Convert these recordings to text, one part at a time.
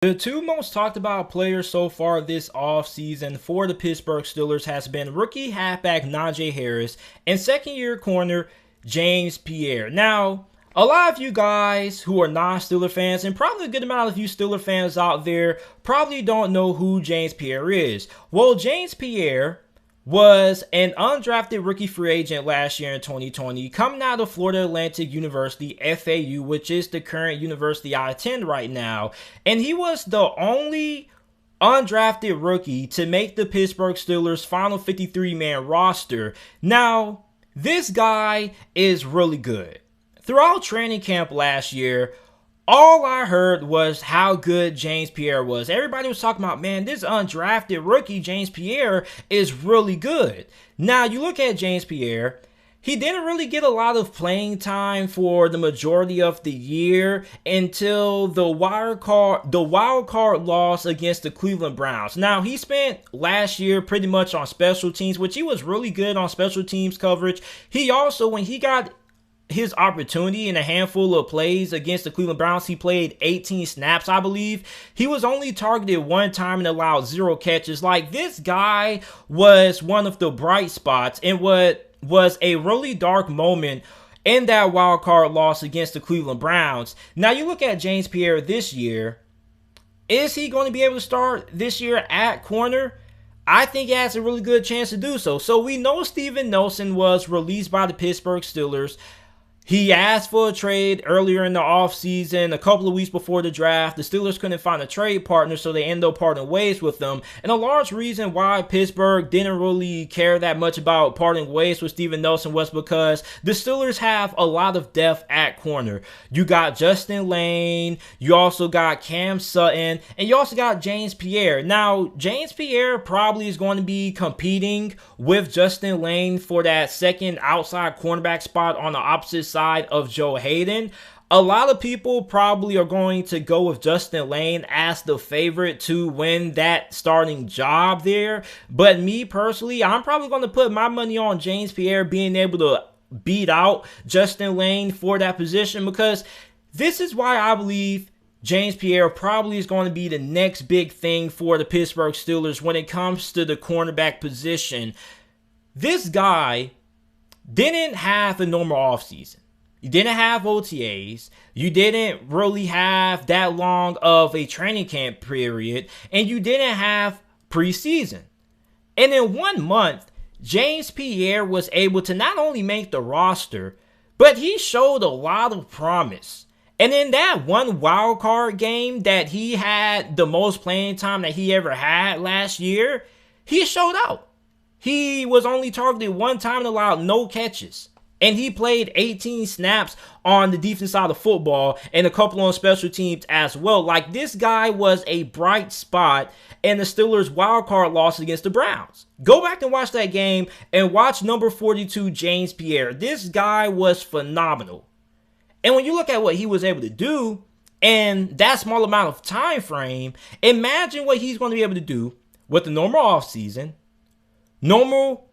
The two most talked about players so far this offseason for the Pittsburgh Steelers has been rookie halfback Najee Harris and second-year corner James Pierre. Now, a lot of you guys who are non-Steeler fans, and probably a good amount of you Steeler fans out there, probably don't know who James Pierre is. Well, James Pierre was an undrafted rookie free agent last year in 2020, coming out of Florida Atlantic University, FAU, which is the current university I attend right now. And he was the only undrafted rookie to make the Pittsburgh Steelers' final 53-man roster. Now, this guy is really good. Throughout training camp last year, all I heard was how good James Pierre was. Everybody was talking about, man, this undrafted rookie James Pierre is really good. Now, you look at James Pierre, he didn't really get a lot of playing time for the majority of the year until the wild card loss against the Cleveland Browns. Now, he spent last year pretty much on special teams, which he was really good on special teams coverage. He also, when he got his opportunity in a handful of plays against the Cleveland Browns, he played 18 snaps, I believe. He was only targeted one time and allowed 0 catches. Like, this guy was one of the bright spots in what was a really dark moment in that wild card loss against the Cleveland Browns. Now, you look at James Pierre this year. Is he going to be able to start this year at corner? I think he has a really good chance to do so. So we know Steven Nelson was released by the Pittsburgh Steelers. He asked for a trade earlier in the offseason, a couple of weeks before the draft. The Steelers couldn't find a trade partner, so they ended up parting ways with them. And a large reason why Pittsburgh didn't really care that much about parting ways with Steven Nelson was because the Steelers have a lot of depth at corner. You got Justin Lane, you also got Cam Sutton, and you also got James Pierre. Now, James Pierre probably is going to be competing with Justin Lane for that second outside cornerback spot on the opposite side of Joe Hayden. A lot of people probably are going to go with Justin Lane as the favorite to win that starting job there. But me personally, I'm probably going to put my money on James Pierre being able to beat out Justin Lane for that position, because this is why I believe James Pierre probably is going to be the next big thing for the Pittsburgh Steelers when it comes to the cornerback position. This guy didn't have a normal offseason. You didn't have OTAs. You didn't really have that long of a training camp period. And you didn't have preseason. And in 1 month, James Pierre was able to not only make the roster, but he showed a lot of promise. And in that one wild card game that he had the most playing time that he ever had last year, he showed out. He was only targeted one time and allowed no catches. And he played 18 snaps on the defense side of football and a couple on special teams as well. Like, this guy was a bright spot in the Steelers' wild card loss against the Browns. Go back and watch that game and watch number 42, James Pierre. This guy was phenomenal. And when you look at what he was able to do in that small amount of time frame, imagine what he's going to be able to do with the normal offseason, normal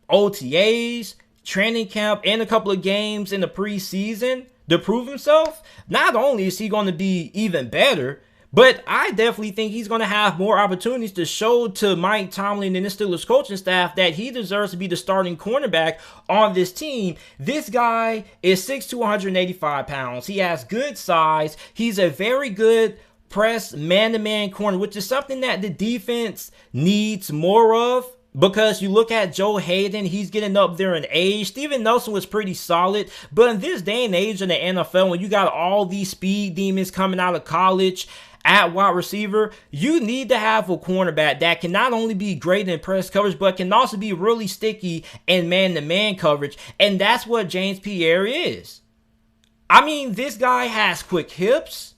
OTAs, training camp, and a couple of games in the preseason to prove himself. Not only is he going to be even better, but I definitely think he's going to have more opportunities to show to Mike Tomlin and the Steelers coaching staff that he deserves to be the starting cornerback on this team. This guy is 6'2", 185 pounds. He has good size. He's a very good press man-to-man corner, which is something that the defense needs more of. Because you look at Joe Hayden, he's getting up there in age. Steven Nelson was pretty solid. But in this day and age in the NFL, when you got all these speed demons coming out of college at wide receiver, you need to have a cornerback that can not only be great in press coverage, but can also be really sticky in man-to-man coverage. And that's what James Pierre is. I mean, this guy has quick hips.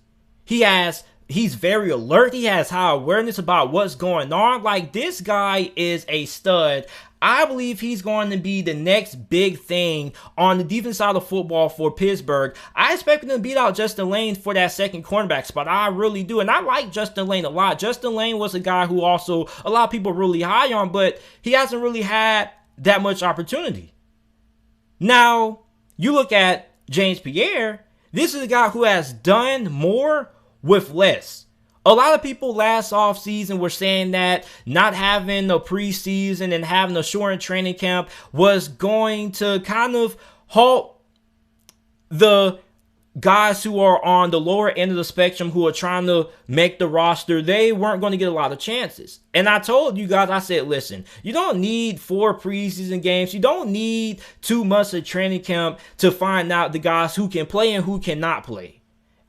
He's very alert. He has high awareness about what's going on. Like, this guy is a stud. I believe he's going to be the next big thing on the defense side of football for Pittsburgh. I expect him to beat out Justin Lane for that second cornerback spot. I really do. And I like Justin Lane a lot. Justin Lane was a guy who also a lot of people really high on, but he hasn't really had that much opportunity. Now, you look at James Pierre. This is a guy who has done more with less. A lot of people last offseason were saying that not having a preseason and having a shortened training camp was going to kind of halt the guys who are on the lower end of the spectrum who are trying to make the roster. They weren't going to get a lot of chances. And I told you guys, I said, listen, you don't need 4 preseason games. You don't need 2 months of training camp to find out the guys who can play and who cannot play.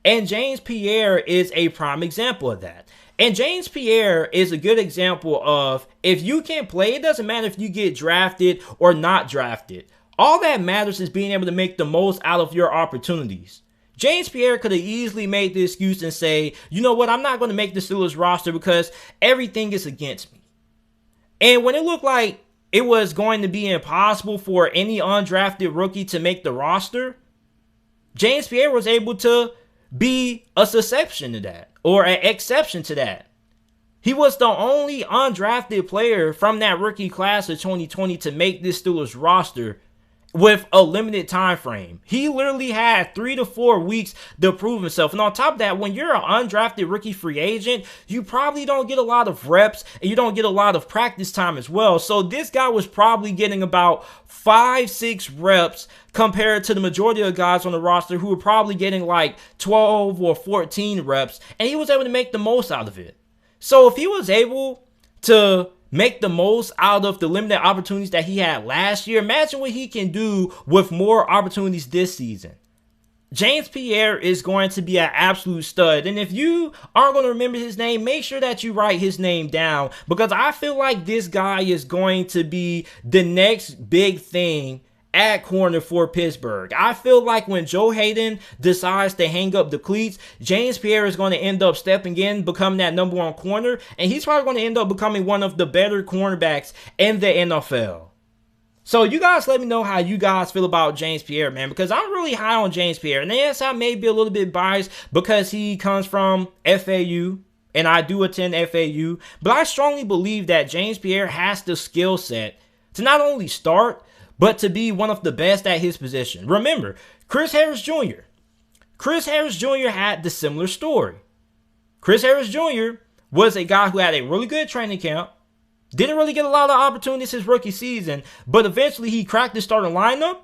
And James Pierre is a prime example of that. And James Pierre is a good example of, if you can play, it doesn't matter if you get drafted or not drafted. All that matters is being able to make the most out of your opportunities. James Pierre could have easily made the excuse and say, you know what, I'm not going to make the Steelers roster because everything is against me. And when it looked like it was going to be impossible for any undrafted rookie to make the roster, James Pierre was able to be a exception to that, or an exception to that. He was the only undrafted player from that rookie class of 2020 to make this Steelers roster with a limited time frame. He literally had 3 to 4 weeks to prove himself. And on top of that, when you're an undrafted rookie free agent, you probably don't get a lot of reps and you don't get a lot of practice time as well. So this guy was probably getting about 5-6 reps compared to the majority of guys on the roster who were probably getting like 12 or 14 reps, and he was able to make the most out of it. So if he was able to make the most out of the limited opportunities that he had last year, imagine what he can do with more opportunities this season. James Pierre is going to be an absolute stud. And if you aren't going to remember his name, make sure that you write his name down, because I feel like this guy is going to be the next big thing at corner for Pittsburgh. I feel like when Joe Hayden decides to hang up the cleats, James Pierre is going to end up stepping in, becoming that number 1 corner, and he's probably going to end up becoming one of the better cornerbacks in the NFL. So you guys let me know how you guys feel about James Pierre, man, because I'm really high on James Pierre. And yes, I may be a little bit biased because he comes from FAU, and I do attend FAU, but I strongly believe that James Pierre has the skill set to not only start, but to be one of the best at his position. Remember, Chris Harris Jr. Chris Harris Jr. had the similar story. Chris Harris Jr. was a guy who had a really good training camp, didn't really get a lot of opportunities his rookie season, but eventually he cracked the starting lineup,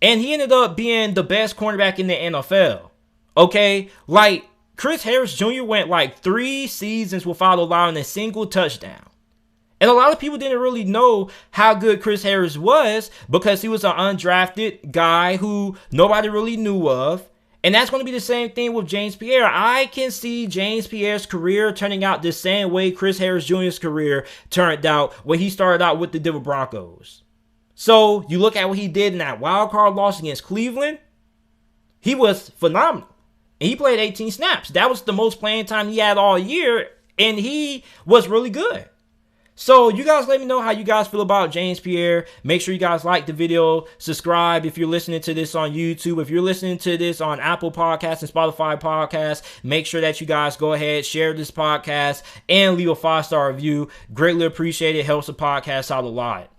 and he ended up being the best cornerback in the NFL. Okay? Like, Chris Harris Jr. went like 3 seasons without allowing a single touchdown. And a lot of people didn't really know how good Chris Harris was because he was an undrafted guy who nobody really knew of. And that's going to be the same thing with James Pierre. I can see James Pierre's career turning out the same way Chris Harris Jr.'s career turned out when he started out with the Denver Broncos. So you look at what he did in that wild card loss against Cleveland. He was phenomenal. And he played 18 snaps. That was the most playing time he had all year. And he was really good. So you guys let me know how you guys feel about James Pierre. Make sure you guys like the video, subscribe if you're listening to this on YouTube. If you're listening to this on Apple Podcasts and Spotify Podcasts, make sure that you guys go ahead, share this podcast, and leave a 5-star review. Greatly appreciate it. Helps the podcast out a lot.